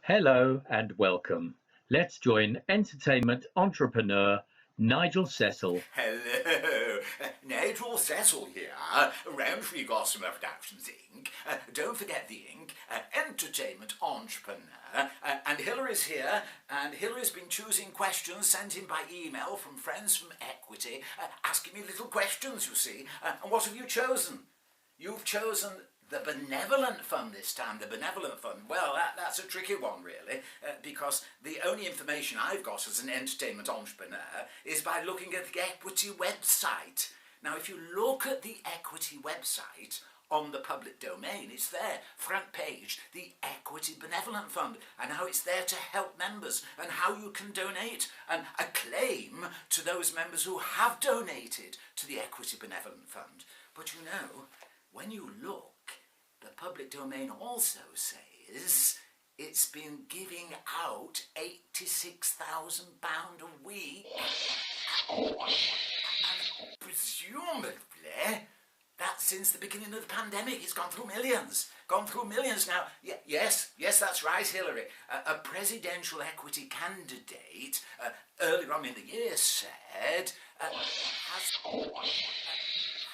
Hello and welcome. Let's join entertainment entrepreneur Nigel Cecil. Hello, Nigel Cecil here, Roundtree Gossamer Productions Inc. Don't forget the Inc. Entertainment entrepreneur. And Hillary's here, and Hillary's been choosing questions sent in by email from friends from Equity, asking me little questions, you see. And what have you chosen? You've chosen the Benevolent Fund this time, the Benevolent Fund. Well, that's a tricky one, really, because the only information I've got as an entertainment entrepreneur is by looking at the Equity website. Now, if you look at the Equity website on the public domain, it's there, front page, the Equity Benevolent Fund, and how it's there to help members, and how you can donate, and a claim to those members who have donated to the Equity Benevolent Fund. But you know, when you look, the public domain also says it's been giving out £86,000 a week, and presumably that's since the beginning of the pandemic. It's gone through millions. Now. Yes, that's right, Hillary. A presidential equity candidate earlier on in the year said,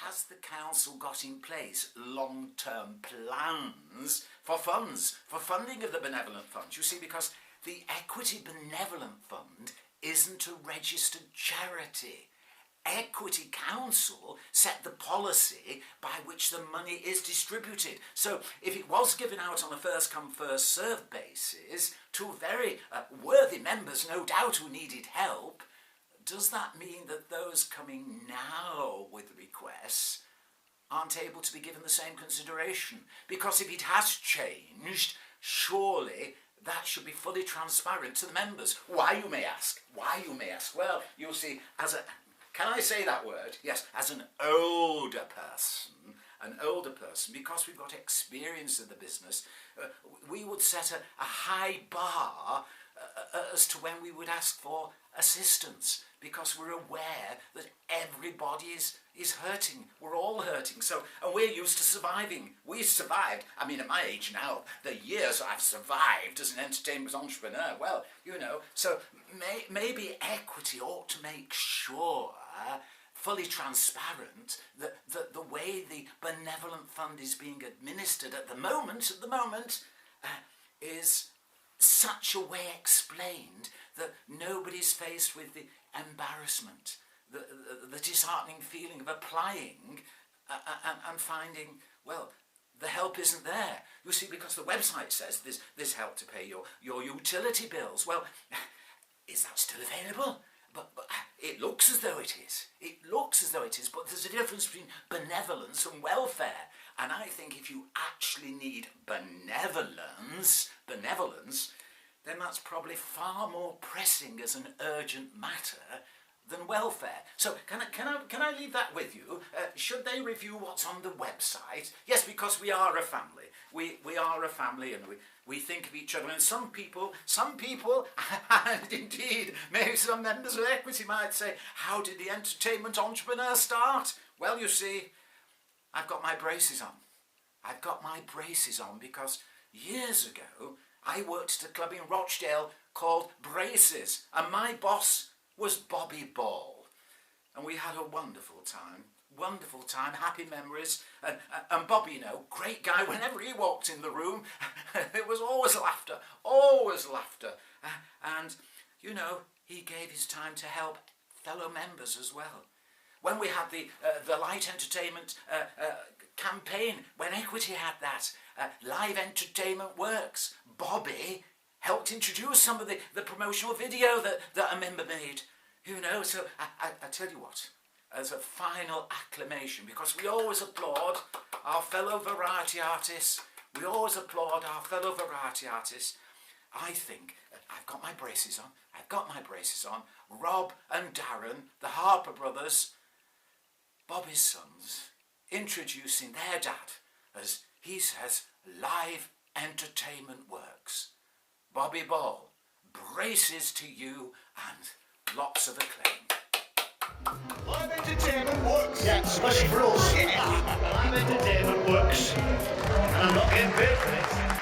has the council got in place long-term plans for funding of the Benevolent Fund? You see, because the Equity Benevolent Fund isn't a registered charity. Equity Council set the policy by which the money is distributed. So if it was given out on a first-come, first-served basis to very worthy members, no doubt, who needed help, does that mean that those coming now with requests aren't able to be given the same consideration? Because if it has changed, surely that should be fully transparent to the members. Why, you may ask? Well, you see, can I say that word? Yes, as an older person, because we've got experience in the business, we would set a high bar as to when we would ask for assistance, because we're aware that everybody is hurting. We're all hurting. So, and we're used to surviving. We've survived. I mean, at my age now, the years I've survived as an entertainment entrepreneur, well, you know, so maybe Equity ought to make sure, fully transparent, that the way the Benevolent Fund is being administered at the moment, is such a way explained that nobody's faced with the embarrassment, the disheartening feeling of applying and finding, well, the help isn't there. You see, because the website says there's help to pay your utility bills. Well, is that still available? But it looks as though it is. But there's a difference between benevolence and welfare. And I think if you actually need benevolence, then that's probably far more pressing as an urgent matter than welfare. So can I leave that with you? Should they review what's on the website? Yes, because we are a family. We are a family, and we think of each other. And some people, and indeed maybe some members of Equity might say, how did the entertainment entrepreneur start? Well, you see, I've got my braces on because years ago I worked at a club in Rochdale called Braces, and my boss was Bobby Ball, and we had a wonderful time, happy memories, and Bobby, you know, great guy. Whenever he walked in the room, it was always laughter, and you know, he gave his time to help fellow members as well. When we had the light entertainment campaign, when Equity had that, Live Entertainment Works, Bobby helped introduce some of the promotional video that a member made. You know, so I tell you what, as a final acclamation, because we always applaud our fellow variety artists, I think, I've got my braces on, Rob and Darren, the Harper brothers, Bobby's sons, introducing their dad as, he says, Live Entertainment Works. Bobby Ball, braces to you and lots of acclaim. Live Entertainment Works. Yeah, smash it for us. Live Entertainment Works. And I'm not getting paid for it.